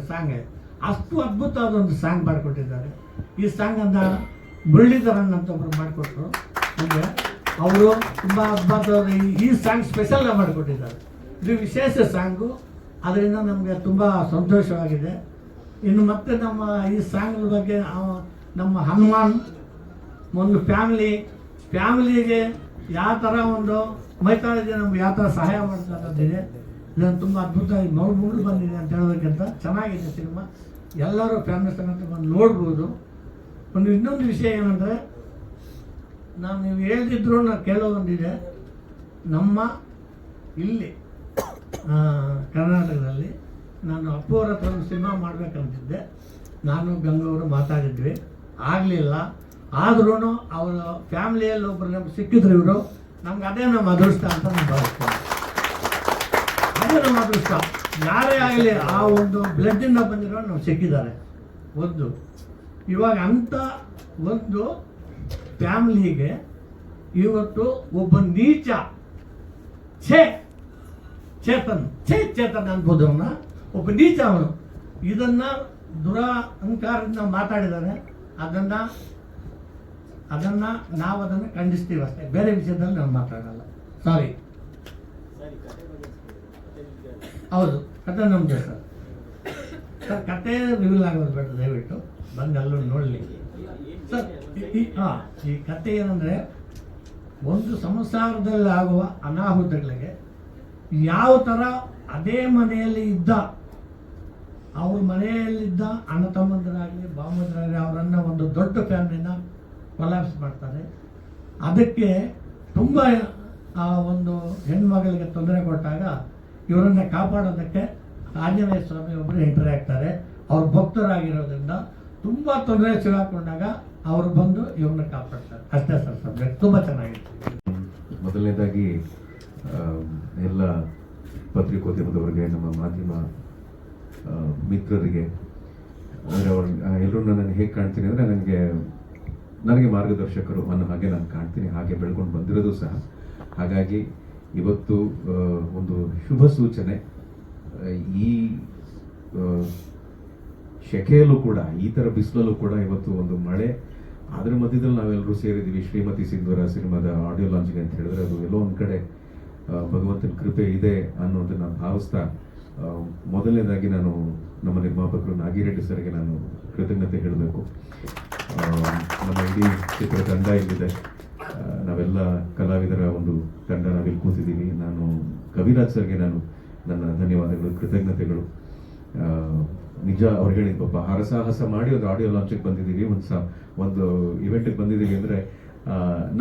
ಸಾಂಗ್, ಅಷ್ಟು ಅದ್ಭುತವಾದ ಒಂದು ಸಾಂಗ್ ಮಾಡಿಕೊಟ್ಟಿದ್ದಾರೆ. ಈ ಸಾಂಗ್ ಅಂತ ಮುರಳೀಧರನ್ ಅಂತ ಒಬ್ರು ಮಾಡಿಕೊಟ್ರು ನಮಗೆ. ಅವರು ತುಂಬ ಅದ್ಭುತವಾದ ಈ ಸಾಂಗ್ ಸ್ಪೆಷಲ್ ಮಾಡಿಕೊಟ್ಟಿದ್ದಾರೆ. ಇದು ವಿಶೇಷ ಸಾಂಗು, ಅದರಿಂದ ನಮಗೆ ತುಂಬ ಸಂತೋಷವಾಗಿದೆ. ಇನ್ನು ಮತ್ತೆ ನಮ್ಮ ಈ ಸಾಂಗ್ ಬಗ್ಗೆ ನಮ್ಮ ಹನುಮಾನ್ ಒಂದು ಫ್ಯಾಮಿಲಿಗೆ ಯಾವ ಥರ ಒಂದು ಮೈತಾಳಿದೆ, ನಮ್ಗೆ ಯಾವ ಥರ ಸಹಾಯ ಮಾಡ್ತಕ್ಕಂಥದ್ದಿದೆ. ಇದನ್ನು ತುಂಬ ಅದ್ಭುತವಾಗಿ ನೋಡ್ಕೊಂಡು ಬಂದಿದೆ ಅಂತ ಹೇಳೋದಕ್ಕಿಂತ ಚೆನ್ನಾಗಿದೆ ಸಿನಿಮಾ. ಎಲ್ಲರೂ ಫ್ಯಾಮಿಲಿ ಸಮೇತ ಬಂದು ನೋಡ್ಬೋದು. ಇನ್ನೊಂದು ವಿಷಯ ಏನಂದರೆ, ನೀವು ಹೇಳ್ದಿದ್ರು ನಾನು ಕೇಳೋದೊಂದಿದೆ. ನಮ್ಮ ಇಲ್ಲಿ ಕರ್ನಾಟಕದಲ್ಲಿ ನಾನು ಅಪ್ಪು ಅವ್ರ ಹತ್ರ ಒಂದು ಸಿನಿಮಾ ಮಾಡಬೇಕಂತಿದ್ದೆ. ನಾನು ಗಂಗವರು ಮಾತಾಡಿದ್ವಿ, ಆಗಲಿಲ್ಲ. ಆದ್ರೂ ಅವರ ಫ್ಯಾಮಿಲಿಯಲ್ಲಿ ಒಬ್ಬರು ನಮ್ಗೆ ಸಿಕ್ಕಿದ್ರು ಇವರು. ನಮ್ಗೆ ಅದೇ ನಮ್ಮ ಅದೃಷ್ಟ ಅಂತ ನಾನು ಭಾವಿಸ್ತೇನೆ. ಅದೇ ನಮ್ಮ ಅದೃಷ್ಟ. ಯಾರೇ ಆಗಲಿ ಆ ಒಂದು ಬ್ಲಡ್ಡಿಂದ ಬಂದಿರೋ ನಾವು ಸಿಕ್ಕಿದ್ದಾರೆ. ಇವಾಗ ಅಂಥ ಒಂದು ಫ್ಯಾಮಿಲಿಗೆ ಇವತ್ತು ಒಬ್ಬ ನೀಚ ಚೇತನ್ ಅನ್ಬೋದು ಅವನ್ನ, ಒಬ್ಬ ನೀಚ ಅವನು ಇದನ್ನ ದುರಹಂಕಾರದಿಂದ ಮಾತಾಡಿದ್ದಾನೆ. ಅದನ್ನು ನಾವು ಖಂಡಿಸ್ತೀವಿ ಅಷ್ಟೇ, ಬೇರೆ ವಿಷಯದಲ್ಲಿ ನಾವು ಮಾತಾಡಲ್ಲ. ಸಾರಿ. ಹೌದು, ಕತೆ ನಮ್ಮದೇ ಸರ್. ಸರ್ ಕತೆ ರಿವೀಲ್ ಆಗೋದು ಬೇಡ, ದಯವಿಟ್ಟು ಬಂದು ಅಲ್ಲೂ ನೋಡಲಿ ಸರ್. ಈ ಕತೆ ಏನಂದರೆ, ಒಂದು ಸಂಸಾರದಲ್ಲಿ ಆಗುವ ಅನಾಹುತಗಳಿಗೆ ಯಾವ ಥರ ಅದೇ ಮನೆಯಲ್ಲಿ ಇದ್ದ ಅವ್ರ ಮನೆಯಲ್ಲಿದ್ದ ಅಣ್ಣ ತಮ್ಮಂದರಾಗಲಿ ಬಾಮಂದರಾಗಲಿ ಅವರನ್ನು ಒಂದು ದೊಡ್ಡ ಫ್ಯಾಮಿಲಿನ ಕೊಲಾಪ್ಸ್ ಮಾಡ್ತಾರೆ. ಅದಕ್ಕೆ ತುಂಬ ಆ ಒಂದು ಹೆಣ್ಮಗಳಿಗೆ ತೊಂದರೆ ಕೊಟ್ಟಾಗ ಇವರನ್ನು ಕಾಪಾಡೋದಕ್ಕೆ ಆಂಜನೇಯ ಸ್ವಾಮಿ ಒಬ್ಬರು ಎಂಟ್ರಿ ಆಗ್ತಾರೆ. ಅವ್ರ ಭಕ್ತರಾಗಿರೋದ್ರಿಂದ ತುಂಬ ತೊಂದರೆ ಸಿಗಾಕೊಂಡಾಗ ಅವರು ಬಂದು ಇವ್ರನ್ನ ಕಾಪಾಡ್ತಾರೆ. ಅಷ್ಟೇ ಸರ್ ಸಬ್ಜೆಕ್ಟ್ ತುಂಬ ಚೆನ್ನಾಗಿತ್ತು. ಮೊದಲನೇದಾಗಿ ಎಲ್ಲ ಪತ್ರಿಕೋದ್ಯಮದವರಿಗೆ, ನಮ್ಮ ಮಾಧ್ಯಮ ಮಿತ್ರರಿಗೆ, ಅಂದರೆ ಅವ್ರು ಎಲ್ಲರೂ ನನ್ನನ್ನು ಹೇಗೆ ಕಾಣ್ತೀನಿ ಅಂದರೆ ನನಗೆ ಮಾರ್ಗದರ್ಶಕರು ಅನ್ನೋ ಹಾಗೆ ನಾನು ಕಾಣ್ತೀನಿ, ಹಾಗೆ ಬೆಳ್ಕೊಂಡು ಬಂದಿರೋದು ಸಹ. ಹಾಗಾಗಿ ಇವತ್ತು ಒಂದು ಶುಭ ಸೂಚನೆ. ಈ ಶೆಕೆಯಲ್ಲೂ ಕೂಡ, ಈ ಥರ ಬಿಸಿಲಲ್ಲೂ ಕೂಡ ಇವತ್ತು ಒಂದು ಮಳೆ, ಅದರ ಮಧ್ಯದಲ್ಲಿ ನಾವೆಲ್ಲರೂ ಸೇರಿದ್ದೀವಿ ಶ್ರೀಮತಿ ಸಿಂಧೂರ ಸಿನಿಮಾದ ಆಡಿಯೋ ಲಾಂಚಿಗೆ ಅಂತ ಹೇಳಿದ್ರೆ ಅದು ಎಲ್ಲೋ ಒಂದು ಕಡೆ ಭಗವಂತನ ಕೃಪೆ ಇದೆ ಅನ್ನೋದನ್ನು ನಾನು ಭಾವಿಸ್ತಾ, ಮೊದಲನೇದಾಗಿ ನಾನು ನಮ್ಮ ನಿರ್ಮಾಪಕರು ನಾಗಿರೆಡ್ಡಿ ಸರ್ಗೆ ನಾನು ಕೃತಜ್ಞತೆ ಹೇಳಬೇಕು. ನಮ್ಮ ಇಡೀ ಚಿತ್ರತಂಡ ಇಲ್ಲಿದೆ, ನಾವೆಲ್ಲ ಕಲಾವಿದರ ಒಂದು ತಂಡ ನಾವಿಲ್ಲಿ ಕೂತಿದ್ದೀವಿ. ನಾನು ಕವಿರಾಜ್ ಸರ್ಗೆ ನಾನು ನನ್ನ ಧನ್ಯವಾದಗಳು, ಕೃತಜ್ಞತೆಗಳು. ನಿಜ ಅವ್ರು ಹೇಳಿದ ಪಾಪ ಹರಸಾಹಸ ಮಾಡಿ ಒಂದು ಆಡಿಯೋ ಲಾಂಚಿಗೆ ಬಂದಿದ್ದೀವಿ, ಒಂದು ಇವೆಂಟಿಗೆ ಬಂದಿದ್ದೀವಿ ಅಂದರೆ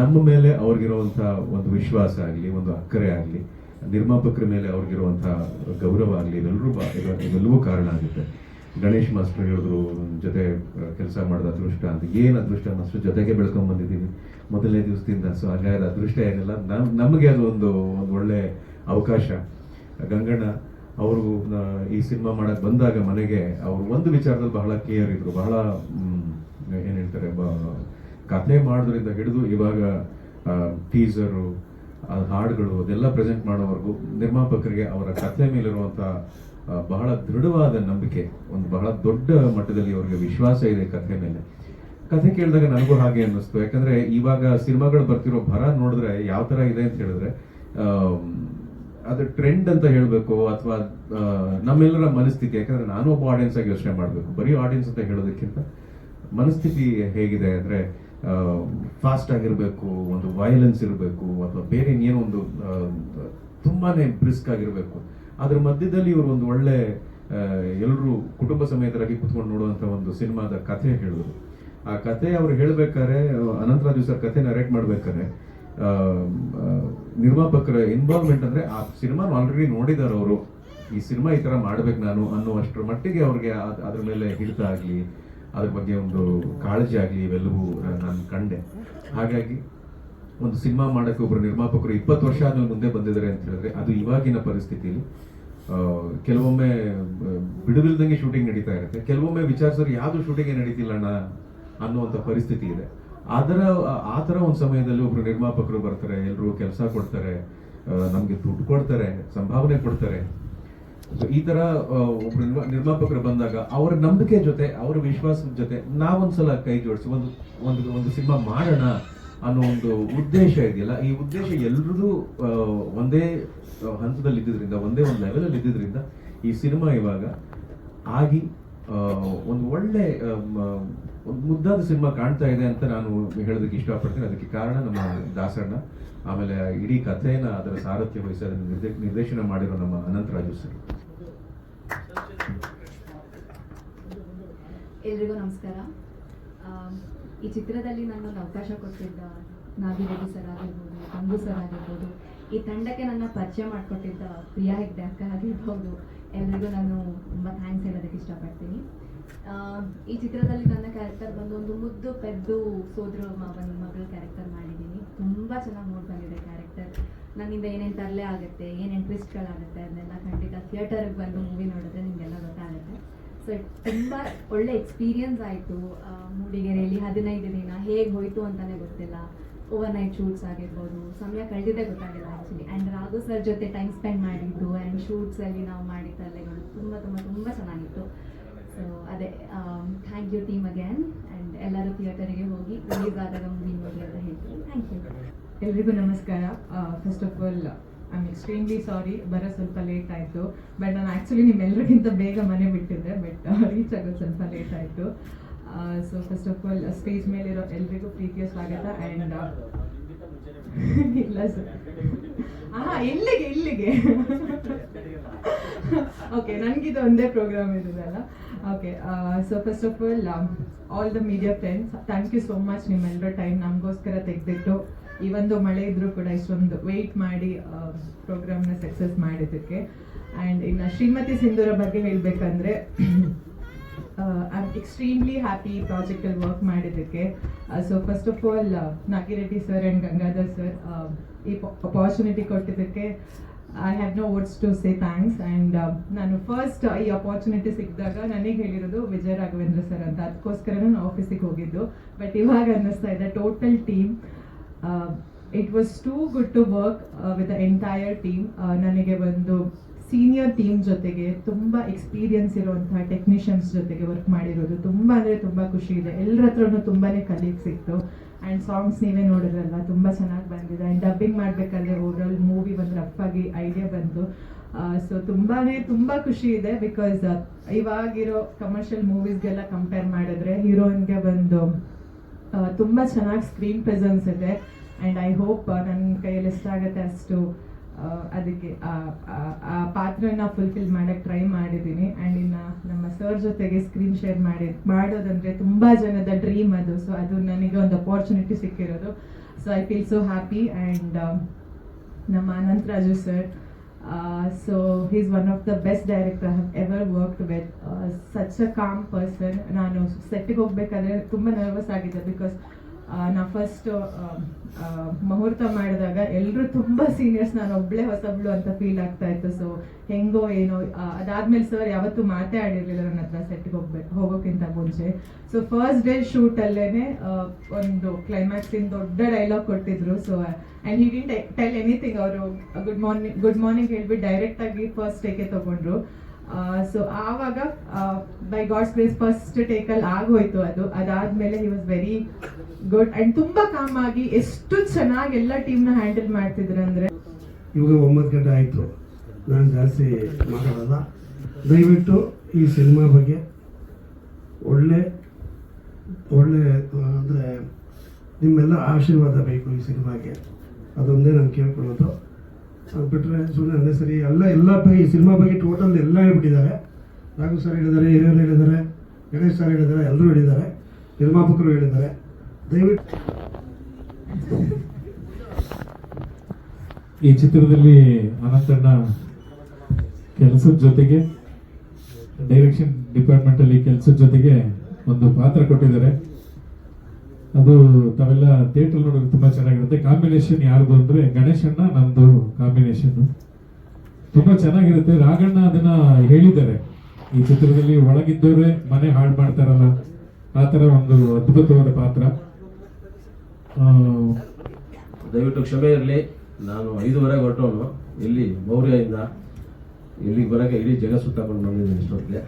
ನಮ್ಮ ಮೇಲೆ ಅವ್ರಿಗಿರುವಂಥ ಒಂದು ವಿಶ್ವಾಸ ಆಗಲಿ, ಒಂದು ಅಕ್ಕರೆ ಆಗಲಿ, ನಿರ್ಮಾಪಕರ ಮೇಲೆ ಅವ್ರಿಗಿರುವಂಥ ಗೌರವ ಆಗಲಿ, ಇವೆಲ್ಲವೂ ಕಾರಣ ಆಗುತ್ತೆ. ಗಣೇಶ್ ಮಾಸ್ಟರ್ ಹೇಳಿದ್ರು ಜೊತೆ ಕೆಲಸ ಮಾಡಿದ ಅದೃಷ್ಟ ಅಂತ. ಏನು ಅದೃಷ್ಟ ಮಾಸ್ಟರ್, ಜೊತೆಗೆ ಬೆಳ್ಕೊಂಡ್ ಬಂದಿದ್ದೀವಿ ಮೊದಲನೇ ದಿವಸದಿಂದ. ಸೊ ಹಾಗಾದ ಅದೃಷ್ಟ ಏನಿಲ್ಲ, ನಮಗೆ ಅದು ಒಂದು ಒಳ್ಳೆ ಅವಕಾಶ. ಗಂಗಣ್ಣ ಅವರು ಈ ಸಿನಿಮಾ ಮಾಡಕ್ಕೆ ಬಂದಾಗ ಮನೆಗೆ ಅವರು ಒಂದು ವಿಚಾರದಲ್ಲಿ ಬಹಳ ಕ್ಲಿಯರ್ ಇದ್ರು. ಬಹಳ ಏನು ಹೇಳ್ತಾರೆ, ಕಥೆ ಮಾಡೋದ್ರಿಂದ ಹಿಡಿದು ಇವಾಗ ಟೀಸರು, ಹಾಡುಗಳು ಅದೆಲ್ಲ ಪ್ರೆಸೆಂಟ್ ಮಾಡೋವರೆಗೂ ನಿರ್ಮಾಪಕರಿಗೆ ಅವರ ಕಥೆ ಮೇಲಿರುವಂಥ ಬಹಳ ದೃಢವಾದ ನಂಬಿಕೆ, ಒಂದು ಬಹಳ ದೊಡ್ಡ ಮಟ್ಟದಲ್ಲಿ ಅವರಿಗೆ ವಿಶ್ವಾಸ ಇದೆ ಕಥೆ ಮೇಲೆ. ಕಥೆ ಕೇಳಿದಾಗ ನನಗೂ ಹಾಗೆ ಅನ್ನಿಸ್ತು. ಯಾಕಂದ್ರೆ ಇವಾಗ ಸಿನಿಮಾಗಳು ಬರ್ತಿರೋ ಭರ ನೋಡಿದ್ರೆ ಯಾವ ಥರ ಇದೆ ಅಂತ ಹೇಳಿದ್ರೆ, ಅದು ಟ್ರೆಂಡ್ ಅಂತ ಹೇಳಬೇಕು ಅಥವಾ ನಮ್ಮೆಲ್ಲರ ಮನಸ್ಥಿತಿ. ಯಾಕಂದ್ರೆ ನಾನು ಒಬ್ಬ ಆಡಿಯನ್ಸ್ ಆಗಿ ಯೋಚನೆ ಮಾಡಬೇಕು, ಬರೀ ಆಡಿಯನ್ಸ್ ಅಂತ ಹೇಳೋದಕ್ಕಿಂತ ಮನಸ್ಥಿತಿ ಹೇಗಿದೆ ಅಂದರೆ, ಫಾಸ್ಟ್ ಆಗಿರಬೇಕು, ಒಂದು ವೈಲೆನ್ಸ್ ಇರಬೇಕು, ಅಥವಾ ಬೇರೆ ಇನ್ನೇನೋ ಒಂದು ತುಂಬಾನೇ ಬ್ರಿಸ್ಕ್ ಆಗಿರಬೇಕು. ಅದ್ರ ಮಧ್ಯದಲ್ಲಿ ಇವರು ಒಂದು ಒಳ್ಳೆ ಎಲ್ಲರೂ ಕುಟುಂಬ ಸಮೇತರಾಗಿ ಕುತ್ಕೊಂಡು ನೋಡುವಂಥ ಒಂದು ಸಿನಿಮಾದ ಕಥೆ ಹೇಳಿದ್ರು. ಆ ಕಥೆ ಅವ್ರು ಹೇಳ್ಬೇಕಾದ್ರೆ, ಅನಂತರಾಜು ಸರ್ ಕಥೆ ನರೇಟ್ ಮಾಡ್ಬೇಕಾದ್ರೆ, ನಿರ್ಮಾಪಕರ ಇನ್ವಾಲ್ವ್ಮೆಂಟ್ ಅಂದರೆ ಆ ಸಿನಿಮಾನ ಆಲ್ರೆಡಿ ನೋಡಿದಾರೆ ಅವರು, ಈ ಸಿನಿಮಾ ಈ ಥರ ಮಾಡ್ಬೇಕು ನಾನು ಅನ್ನುವಷ್ಟರ ಮಟ್ಟಿಗೆ ಅವ್ರಿಗೆ ಅದ್ರ ಮೇಲೆ ಹಿಡಿತ ಆಗಲಿ, ಅದ್ರ ಬಗ್ಗೆ ಒಂದು ಕಾಳಜಿ ಆಗಲಿ, ಇವೆಲ್ಲವೂ ನಾನು ಕಂಡೆ. ಹಾಗಾಗಿ ಒಂದು ಸಿನಿಮಾ ಮಾಡೋಕ್ಕೆ ಒಬ್ಬರು ನಿರ್ಮಾಪಕರು 20 ವರ್ಷ ಆದ್ಮೇಲೆ ಮುಂದೆ ಬಂದಿದ್ದಾರೆ ಅಂತ ಹೇಳಿದ್ರೆ, ಅದು ಇವಾಗಿನ ಪರಿಸ್ಥಿತಿಯಲ್ಲಿ ಕೆಲವೊಮ್ಮೆ ಬಿಡುವಿಲ್ದಂಗೆ ಶೂಟಿಂಗ್ ನಡೀತಾ ಇರುತ್ತೆ, ಕೆಲವೊಮ್ಮೆ ವಿಚಾರಿಸೋರು ಯಾವುದು ಶೂಟಿಂಗೇ ನಡೀತಿಲ್ಲ ಅಣ್ಣ ಅನ್ನುವಂಥ ಪರಿಸ್ಥಿತಿ ಇದೆ. ಆ ಥರ ಒಂದು ಸಮಯದಲ್ಲಿ ಒಬ್ರು ನಿರ್ಮಾಪಕರು ಬರ್ತಾರೆ, ಎಲ್ಲರೂ ಕೆಲಸ ಕೊಡ್ತಾರೆ, ನಮಗೆ ದುಡ್ಡು ಕೊಡ್ತಾರೆ, ಸಂಭಾವನೆ ಕೊಡ್ತಾರೆ. ಈ ತರ ಒಬ್ರು ನಿರ್ಮಾಪಕರು ಬಂದಾಗ ಅವರ ನಂಬಿಕೆ ಜೊತೆ, ಅವರ ವಿಶ್ವಾಸದ ಜೊತೆ ನಾವೊಂದ್ಸಲ ಕೈ ಜೋಡಿಸಿ ಒಂದು ಸಿನಿಮಾ ಮಾಡೋಣ ಅನ್ನೋ ಒಂದು ಉದ್ದೇಶ ಇದೆಯಲ್ಲ, ಈ ಉದ್ದೇಶ ಎಲ್ರದ್ದು ಒಂದೇ ಹಂತದಲ್ಲಿ ಇದ್ದಿದ್ರಿಂದ, ಒಂದೇ ಒಂದು ಲೆವೆಲಲ್ಲಿ ಇದ್ದಿದ್ರಿಂದ ಈ ಸಿನಿಮಾ ಇವಾಗ ಆಗಿ ಒಂದು ಒಳ್ಳೆ ಒಂದು ಮುದ್ದಾದ ಸಿನಿಮಾ ಕಾಣ್ತಾ ಇದೆ ಅಂತ ನಾನು ಹೇಳೋದಕ್ಕೆ ಇಷ್ಟಪಡ್ತೀನಿ. ಅದಕ್ಕೆ ಕಾರಣ ನಮ್ಮ ದಾಸಣ್ಣ, ಆಮೇಲೆ ಇಡೀ ಕಥೆಯನ್ನ ಅದರ ಸಾರಥ್ಯ ವಹಿಸಿ ಅದನ್ನು ನಿರ್ದೇಶನ ಮಾಡಿರೋ ನಮ್ಮ ಅನಂತರಾಜು ಸರ್. ಎಲ್ರಿಗೂ ನಮಸ್ಕಾರ. ಈ ಚಿತ್ರದಲ್ಲಿ ನನ್ನೊಂದು ಅವಕಾಶ ಕೊಟ್ಟಿದ್ದ ನಾಗಿರೆಡ್ಡಿ ಸರ್ ಆಗಿರ್ಬೋದು, ತಂಗು ಸರ್ ಆಗಿರ್ಬೋದು, ಈ ತಂಡಕ್ಕೆ ನನ್ನ ಪರಿಚಯ ಮಾಡಿಕೊಟ್ಟಿದ್ದ ಪ್ರಿಯಾ ಹೆಗ್ಡೆ ಅಕ್ಕ ಆಗಿರ್ಬೋದು, ಎಲ್ರಿಗೂ ನಾನು ತುಂಬ ಥ್ಯಾಂಕ್ಸ್ ಹೇಳೋದಕ್ಕೆ ಇಷ್ಟಪಡ್ತೀನಿ. ಈ ಚಿತ್ರದಲ್ಲಿ ನನ್ನ ಕ್ಯಾರೆಕ್ಟರ್ ಬಂದು ಒಂದು ಮುದ್ದು ಪೆದ್ದು ಸೋದರ ಮಾವನ ಮಗಳ ಕ್ಯಾರೆಕ್ಟರ್ ಮಾಡಿದ್ದೀನಿ. ತುಂಬ ಚೆನ್ನಾಗಿ ಮೂಡ್ ಬಂದಿದೆ ಕ್ಯಾರೆಕ್ಟರ್. ನನ್ನಿಂದ ಏನೇನು ತರಲೆ ಆಗುತ್ತೆ, ಏನೇನು ಟ್ವಿಸ್ಟ್ಗಳಾಗುತ್ತೆ ಅದನ್ನೆಲ್ಲ ಖಂಡಿತ ಥಿಯೇಟರ್ಗೆ ಬಂದು ಮೂವಿ ನೋಡಿದ್ರೆ ನಿಮಗೆಲ್ಲ ಗೊತ್ತಾಗುತ್ತೆ. ಸೊ ತುಂಬ ಒಳ್ಳೆ ಎಕ್ಸ್ಪೀರಿಯನ್ಸ್ ಆಯಿತು. ಮೂಡಿಗೆರೆಯಲ್ಲಿ 15 ದಿನ ಹೇಗೆ ಹೋಯಿತು ಅಂತಲೇ ಗೊತ್ತಿಲ್ಲ. ಓವರ್ ನೈಟ್ ಶೂಟ್ಸ್ ಆಗಿರ್ಬೋದು, ಸಮಯ ಕಳೆದಿದ್ದೇ ಗೊತ್ತಾಗಿಲ್ಲ ಆ್ಯಕ್ಚುಲಿ. ಆ್ಯಂಡ್ ರಾಘು ಸರ್ ಜೊತೆ ಟೈಮ್ ಸ್ಪೆಂಡ್ ಮಾಡಿದ್ದು ಆ್ಯಂಡ್ ಶೂಟ್ಸಲ್ಲಿ ನಾವು ಮಾಡಿದ ತಲೆಗಳು ತುಂಬ ತುಂಬ ತುಂಬ ಚೆನ್ನಾಗಿತ್ತು. ಸೊ ಅದೇ thank you team again. And ಎಲ್ಲರೂ ಥಿಯೇಟರಿಗೆ ಹೋಗಿ ರಿಲೀಸ್ ಆದಾಗ ಮೂವಿ ನೋಡಿ ಅಂತ ಹೇಳ್ತೀನಿ. Thank you. ಎಲ್ರಿಗೂ ನಮಸ್ಕಾರ. First of all I am extremely sorry, ಬರೋ ಸ್ವಲ್ಪ ಲೇಟ್ ಆಯಿತು. ಬಟ್ ನಾನು ಆ್ಯಕ್ಚುಲಿ ನಿಮ್ಮೆಲ್ಲರಿಗಿಂತ ಬೇಗ ಮನೆ ಬಿಟ್ಟಿದ್ದೆ, ಬಟ್ ರೀಚ್ ಆಗೋದು ಸ್ವಲ್ಪ ಲೇಟ್ ಆಯಿತು. So first of all stage ಮೇಲಿರೋ ಎಲ್ರಿಗೂ ಪ್ರೀತಿಯ ಸ್ವಾಗತ. ಆ್ಯಂಡ್ ಇಲ್ಲ ಸರ್, ಇಲ್ಲಿಗೆ ಓಕೆ, ನನಗಿದು ಒಂದೇ ಪ್ರೋಗ್ರಾಮ್ ಇರೋದಲ್ಲ. Okay, so first of all the media friends, thank you so much. ನಿಮ್ಮೆಲ್ಲರ ಟೈಮ್ ನಮಗೋಸ್ಕರ ತೆಗೆದಿಟ್ಟು ಈ ಒಂದು ಮಳೆ ಇದ್ರೂ ಕೂಡ ಇಷ್ಟೊಂದು ವೆಯ್ಟ್ ಮಾಡಿ ಪ್ರೋಗ್ರಾಮ್ನ ಸಕ್ಸಸ್ ಮಾಡಿದ್ದಕ್ಕೆ. ಆ್ಯಂಡ್ ಇನ್ನು ಶ್ರೀಮತಿ ಸಿಂಧೂರ ಬಗ್ಗೆ ಹೇಳಬೇಕಂದ್ರೆ, ಐ ಆಮ್ ಎಕ್ಸ್ಟ್ರೀಮ್ಲಿ ಹ್ಯಾಪಿ ಈ ಪ್ರಾಜೆಕ್ಟಲ್ಲಿ ವರ್ಕ್ ಮಾಡಿದ್ದಕ್ಕೆ. So first of all Nagireddy sir and Gangadhar sir ಈ ಅಪಾರ್ಚುನಿಟಿ ಕೊಟ್ಟಿದ್ದಕ್ಕೆ I have no words to say thanks. And ನಾನು ಫಸ್ಟ್ ಈ ಅಪಾರ್ಚುನಿಟಿ ಸಿಕ್ಕಿದಾಗ ನನಗೆ ಹೇಳಿರೋದು ವಿಜಯ ರಾಘವೇಂದ್ರ ಸರ್ ಅಂತ, ಅದಕ್ಕೋಸ್ಕರ ನಾನು ಆಫೀಸಿಗೆ ಹೋಗಿದ್ದು. ಬಟ್ ಇವಾಗ ಅನ್ನಿಸ್ತಾ ಇದೆ total team, it was too good to work with the entire team. ನನಗೆ ಒಂದು ಸೀನಿಯರ್ ಟೀಮ್ ಜೊತೆಗೆ ತುಂಬ ಎಕ್ಸ್ಪೀರಿಯನ್ಸ್ ಇರುವಂತಹ ಟೆಕ್ನಿಷಿಯನ್ಸ್ ಜೊತೆಗೆ ವರ್ಕ್ ಮಾಡಿರೋದು ತುಂಬ ಅಂದರೆ ತುಂಬ ಖುಷಿ ಇದೆ. ಎಲ್ಲರ ಹತ್ರನೂ ತುಂಬಾ ಕಲೀಗ್ ಸಿಕ್ತು. ಆ್ಯಂಡ್ ಸಾಂಗ್ಸ್ ನೀವೇ ನೋಡಿದ್ರಲ್ಲ, ತುಂಬ ಚೆನ್ನಾಗಿ ಬಂದಿದೆ. ಆ್ಯಂಡ್ ಡಬ್ಬಿಂಗ್ ಮಾಡಬೇಕಾದ್ರೆ ಓವರಾಲ್ ಮೂವಿ ಒಂದು ರಫ್ ಆಗಿ ಐಡಿಯಾ ಬಂತು. ಸೊ ತುಂಬ ಖುಷಿ ಇದೆ. ಬಿಕಾಸ್ ಇವಾಗಿರೋ ಕಮರ್ಷಿಯಲ್ ಮೂವೀಸ್ಗೆಲ್ಲ ಕಂಪೇರ್ ಮಾಡಿದ್ರೆ ಹೀರೋಯಿನ್ಗೆ ಒಂದು ತುಂಬ ಚೆನ್ನಾಗಿ ಸ್ಕ್ರೀನ್ ಪ್ರೆಸೆನ್ಸ್ ಇದೆ. ಆ್ಯಂಡ್ ಐ ಹೋಪ್ ನನ್ನ ಕೈಯಲ್ಲಿ ಎಷ್ಟಾಗುತ್ತೆ ಅಷ್ಟು ಅದಕ್ಕೆ ಆ ಪಾತ್ರನ ಫುಲ್ಫಿಲ್ ಮಾಡೋಕ್ಕೆ ಟ್ರೈ ಮಾಡಿದ್ದೀನಿ. ಆ್ಯಂಡ್ ಇನ್ನು ನಮ್ಮ ಸರ್ ಜೊತೆಗೆ ಸ್ಕ್ರೀನ್ ಶೇರ್ ಮಾಡೋದಂದರೆ ತುಂಬ ಜನದ ಡ್ರೀಮ್ ಅದು. ಸೊ ಅದು ನನಗೆ ಒಂದು ಅಪಾರ್ಚುನಿಟಿ ಸಿಕ್ಕಿರೋದು. So I feel so happy. And ನಮ್ಮ Anantharaju sir, so he is one of the best director I have ever worked with. Such a calm person. ನಾನು ಸೆಟ್ಟಿಗೆ ಹೋಗ್ಬೇಕಾದ್ರೆ ತುಂಬ ನರ್ವಸ್ ಆಗಿದ್ದೆ. ಬಿಕಾಸ್ ನಾ ಫಸ್ಟ್ ಮುಹೂರ್ತ ಮಾಡಿದಾಗ ಎಲ್ಲರೂ ತುಂಬ ಸೀನಿಯರ್ಸ್, ನಾನು ಒಬ್ಬಳೇ ಹೊಸಬ್ಳು ಅಂತ ಫೀಲ್ ಆಗ್ತಾ ಇತ್ತು. ಸೊ ಹೆಂಗೋ ಏನೋ ಅದಾದ್ಮೇಲೆ ಸರ್ ಯಾವತ್ತೂ ಮಾತೇ ಆಡಿರಲಿಲ್ಲ ನನ್ನ ಹತ್ರ ಸೆಟ್ಟಿಗೆ ಹೋಗೋಕ್ಕಿಂತ ಮುಂಚೆ. ಸೊ ಫಸ್ಟ್ ಡೇ ಶೂಟಲ್ಲೇ ಒಂದು ಕ್ಲೈಮ್ಯಾಕ್ಸಿನ ದೊಡ್ಡ ಡೈಲಾಗ್ ಕೊಟ್ಟಿದ್ರು. So and he didn't tell anything. ಅವರು ಗುಡ್ ಮಾರ್ನಿಂಗ್ ಹೇಳ್ಬಿಟ್ಟು ಡೈರೆಕ್ಟಾಗಿ ಫಸ್ಟ್ ಟೇಕೆ ತೊಗೊಂಡ್ರು. ಸೊ ಆವಾಗ ಬೈ ಗಾಡ್ಸ್ ಗ್ರೇಸ್ ಫಸ್ಟ್ ಟೇಕಲ್ಲಿ ಆಗೋಯ್ತು ಅದು. ಅದಾದ್ಮೇಲೆ he was very good and ತುಂಬ ಕಾಮ್ ಆಗಿ ಎಷ್ಟು ಚೆನ್ನಾಗಿ ಎಲ್ಲ ಟೀಮ್ನ ಹ್ಯಾಂಡಲ್ ಮಾಡ್ತಿದ್ರು ಅಂದರೆ. ಇವಾಗ 9 ಗಂಟೆ ಆಯಿತು, ನಾನು ಜಾಸ್ತಿ ಮಾತಾಡಲ್ಲ. ದಯವಿಟ್ಟು ಈ ಸಿನಿಮಾ ಬಗ್ಗೆ ಒಳ್ಳೆ ಅಂದರೆ ನಿಮ್ಮೆಲ್ಲ ಆಶೀರ್ವಾದ ಬೇಕು ಈ ಸಿನಿಮಾಗೆ, ಅದೊಂದೇ ನಾನು ಕೇಳ್ಕೊಳ್ಳೋದು. ಅದು ಬಿಟ್ಟರೆ ಸುಮ್ಮನೆ ಅನ್ನೇ ಸರಿ ಎಲ್ಲ ಈ ಸಿನಿಮಾ ಬಗ್ಗೆ ಟೋಟಲ್ ಎಲ್ಲ ಹೇಳ್ಬಿಟ್ಟಿದ್ದಾರೆ. ರಾಘು ಸರ್ ಹೇಳಿದ್ದಾರೆ, ಹಿರಿಯರು ಹೇಳಿದ್ದಾರೆ, ಗಣೇಶ್ ಸರ್ ಹೇಳಿದ್ದಾರೆ, ಎಲ್ಲರೂ ಹೇಳಿದ್ದಾರೆ, ನಿರ್ಮಾಪಕರು ಹೇಳಿದ್ದಾರೆ. ದಯವಿಟ್ಟು ಈ ಚಿತ್ರದಲ್ಲಿ ಅನಂತಣ್ಣ ಕೆಲಸದ ಜೊತೆಗೆ ಡೈರೆಕ್ಷನ್ ಡಿಪಾರ್ಟ್ಮೆಂಟ್ ಅಲ್ಲಿ ಕೆಲಸದ ಜೊತೆಗೆ ಒಂದು ಪಾತ್ರ ಕೊಟ್ಟಿದ್ದಾರೆ. ಅದು ತಾವೆಲ್ಲ ಥಿಯೇಟರ್ ನೋಡೋಕೆ ತುಂಬಾ ಚೆನ್ನಾಗಿರುತ್ತೆ. ಕಾಂಬಿನೇಷನ್ ಯಾರ್ದು ಅಂದ್ರೆ ಗಣೇಶ್ ಅಣ್ಣ ನಂದು ಕಾಂಬಿನೇಷನ್ ತುಂಬಾ ಚೆನ್ನಾಗಿರುತ್ತೆ. ರಾಘಣ್ಣ ಅದನ್ನ ಹೇಳಿದ್ದಾರೆ, ಈ ಚಿತ್ರದಲ್ಲಿ ಒಳಗಿದ್ದವರೇ ಮನೆ ಹಾಳು ಮಾಡ್ತಾರಲ್ಲ ಆ ತರ ಒಂದು ಅದ್ಭುತವಾದ ಪಾತ್ರ. ದಯವಿಟ್ಟು ಕ್ಷಮೆ ಇರಲಿ. ನಾನು 5:30 ಹೊರಟವನು, ಇಲ್ಲಿ ಮೌರ್ಯದಿಂದ ಇಲ್ಲಿಗೆ ಬರೋಕ್ಕೆ ಇಡೀ ಜಗ ಸುತ್ತಾಕೊಂಡು ಬಂದಿದ್ದೀನಿ ಇಷ್ಟೊತ್ತಿಗೆ.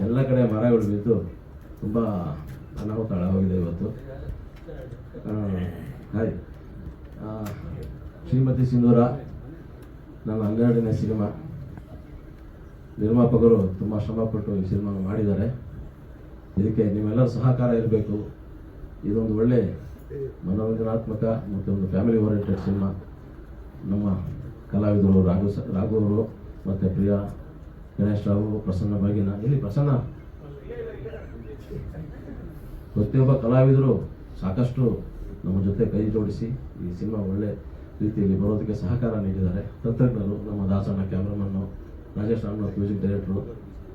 ಎಲ್ಲ ಕಡೆ ಮರಗಳು ಬಿದ್ದು ತುಂಬ ಅನಾಹುತ ಹೋಗಿದೆ ಇವತ್ತು. ಹಾಯ್, ಶ್ರೀಮತಿ ಸಿಂಧೂರ ನನ್ನ 12ನೇ ಸಿನಿಮಾ. ನಿರ್ಮಾಪಕರು ತುಂಬ ಶ್ರಮಪಟ್ಟು ಈ ಸಿನಿಮಾ ಮಾಡಿದ್ದಾರೆ. ಇದಕ್ಕೆ ನಿಮ್ಮೆಲ್ಲರ ಸಹಕಾರ ಇರಬೇಕು. ಇದೊಂದು ಒಳ್ಳೆ ಮನೋರಂಜನಾತ್ಮಕ ಮತ್ತು ಒಂದು ಫ್ಯಾಮಿಲಿ ಓರಿಯೆಂಟೆಡ್ ಸಿನಿಮಾ. ನಮ್ಮ ಕಲಾವಿದರು ರಾಘು ಅವರು ಮತ್ತು ಪ್ರಿಯಾ, ಗಣೇಶ್ ರಾವು, ಪ್ರಸನ್ನ ಭಾಗಿನ, ಇಲ್ಲಿ ಪ್ರಸನ್ನ, ಪ್ರತಿಯೊಬ್ಬ ಕಲಾವಿದರು ಸಾಕಷ್ಟು ನಮ್ಮ ಜೊತೆ ಕೈ ಜೋಡಿಸಿ ಈ ಸಿನಿಮಾ ಒಳ್ಳೆ ರೀತಿಯಲ್ಲಿ ಬರೋದಕ್ಕೆ ಸಹಕಾರ ನೀಡಿದ್ದಾರೆ. ತಂತ್ರಜ್ಞರು, ನಮ್ಮ ದಾಸಣ್ಣ ಕ್ಯಾಮ್ರಾಮನ್ನು, ರಾಜೇಶ್ ರಾಮನಾಥ್ ಮ್ಯೂಸಿಕ್ ಡೈರೆಕ್ಟ್ರು,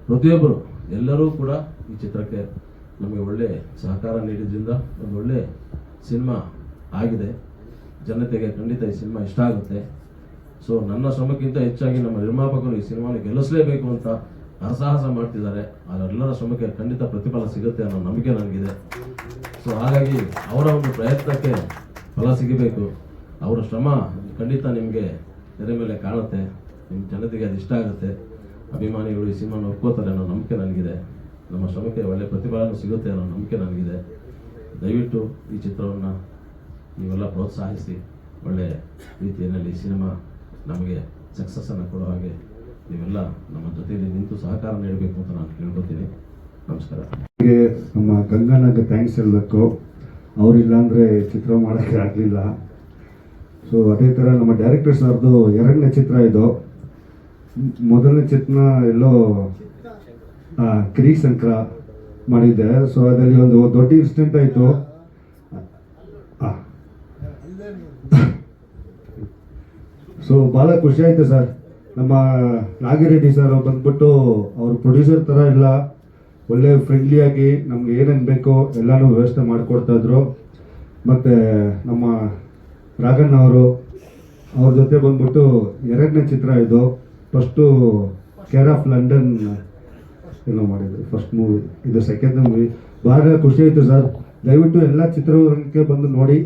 ಪ್ರತಿಯೊಬ್ಬರು ಎಲ್ಲರೂ ಕೂಡ ಈ ಚಿತ್ರಕ್ಕೆ ನಮಗೆ ಒಳ್ಳೆ ಸಹಕಾರ ನೀಡಿದ್ರಿಂದ ಒಂದು ಒಳ್ಳೆ ಸಿನಿಮಾ ಆಗಿದೆ. ಜನತೆಗೆ ಖಂಡಿತ ಈ ಸಿನಿಮಾ ಇಷ್ಟ ಆಗುತ್ತೆ. ಸೊ ನನ್ನ ಶ್ರಮಕ್ಕಿಂತ ಹೆಚ್ಚಾಗಿ ನಮ್ಮ ನಿರ್ಮಾಪಕರು ಈ ಸಿನಿಮಾನ ಗೆಲ್ಲಿಸಲೇಬೇಕು ಅಂತ ಹರಸಾಹಸ ಮಾಡ್ತಿದ್ದಾರೆ. ಅದರೆಲ್ಲರ ಶ್ರಮಕ್ಕೆ ಖಂಡಿತ ಪ್ರತಿಫಲ ಸಿಗುತ್ತೆ ಅನ್ನೋ ನಂಬಿಕೆ ನನಗಿದೆ. ಸೊ ಹಾಗಾಗಿ ಅವರ ಒಂದು ಪ್ರಯತ್ನಕ್ಕೆ ಫಲ ಸಿಗಬೇಕು. ಅವರ ಶ್ರಮ ಖಂಡಿತ ನಿಮಗೆ ತೆರೆ ಮೇಲೆ ಕಾಣುತ್ತೆ. ನಿಮ್ಮ ಜನತೆಗೆ ಅದು ಇಷ್ಟ ಆಗುತ್ತೆ. ಅಭಿಮಾನಿಗಳು ಈ ಸಿನಿಮಾನ ಒಪ್ಕೋತಾರೆ ಅನ್ನೋ ನಂಬಿಕೆ ನನಗಿದೆ. ನಮ್ಮ ಶ್ರಮಕ್ಕೆ ಒಳ್ಳೆ ಪ್ರತಿಫಲನೂ ಸಿಗುತ್ತೆ ಅನ್ನೋ ನಂಬಿಕೆ ನನಗಿದೆ. ದಯವಿಟ್ಟು ಈ ಚಿತ್ರವನ್ನು ನೀವೆಲ್ಲ ಪ್ರೋತ್ಸಾಹಿಸಿ ಒಳ್ಳೆ ರೀತಿಯಲ್ಲಿ ಸಿನಿಮಾ ನಮಗೆ ಸಕ್ಸಸ್ಸನ್ನು ಕೊಡೋ ಹಾಗೆ ನೀವೆಲ್ಲ ನಮ್ಮ ಜೊತೆಯಲ್ಲಿ ನಿಂತು ಸಹಕಾರ ನೀಡಬೇಕು ಅಂತ ನಾನು ಕೇಳ್ಕೊತೀನಿ. ನಮಸ್ಕಾರ. ನಮ್ಮ ಗಂಗನಾಗೆ ಥ್ಯಾಂಕ್ಸ್ ಹೇಳಬೇಕು. ಅವರಿಲ್ಲ ಅಂದರೆ ಚಿತ್ರ ಮಾಡೋಕ್ಕೆ ಆಗಲಿಲ್ಲ. ಸೊ ಅದೇ ಥರ ನಮ್ಮ ಡೈರೆಕ್ಟರ್ ಸರ್ದು 2ನೇ ಚಿತ್ರ ಇದು. ಮೊದಲನೇ ಚಿತ್ರ ಎಲ್ಲೋ ಕಿರಿಶಂಕರ ಮಾಡಿದ್ದೆ. ಸೊ ಅದರಲ್ಲಿ ಒಂದು ದೊಡ್ಡ ಇನ್ಸಿಡೆಂಟ್ ಆಯಿತು. ಸೊ ಭಾಳ ಖುಷಿ ಆಯಿತು ಸರ್. ನಮ್ಮ ನಾಗಿರೆಡ್ಡಿ ಸರ್ ಬಂದ್ಬಿಟ್ಟು ಅವ್ರ ಪ್ರೊಡ್ಯೂಸರ್ ಥರ ಇಲ್ಲ, ಒಳ್ಳೆ ಫ್ರೆಂಡ್ಲಿಯಾಗಿ ನಮ್ಗೆ ಏನೇನು ಬೇಕೋ ಎಲ್ಲನೂ ವ್ಯವಸ್ಥೆ ಮಾಡಿಕೊಡ್ತಾಯಿದ್ರು. ಮತ್ತು ನಮ್ಮ ರಾಘಣ್ಣ ಅವ್ರ ಜೊತೆ ಬಂದ್ಬಿಟ್ಟು 2ನೇ ಚಿತ್ರ ಇದು. ಫಸ್ಟು ಕೇರ್ ಆಫ್ ಲಂಡನ್ ಏನೋ ಮಾಡಿದ್ರು, ಫಸ್ಟ್ ಮೂವಿ. ಇದು ಸೆಕೆಂಡ್ ಮೂವಿ. ಭಾಳ ಖುಷಿ ಆಯಿತು ಸರ್. ದಯವಿಟ್ಟು ಎಲ್ಲ ಚಿತ್ರರಂಗಕ್ಕೆ ಬಂದು ನೋಡಿ.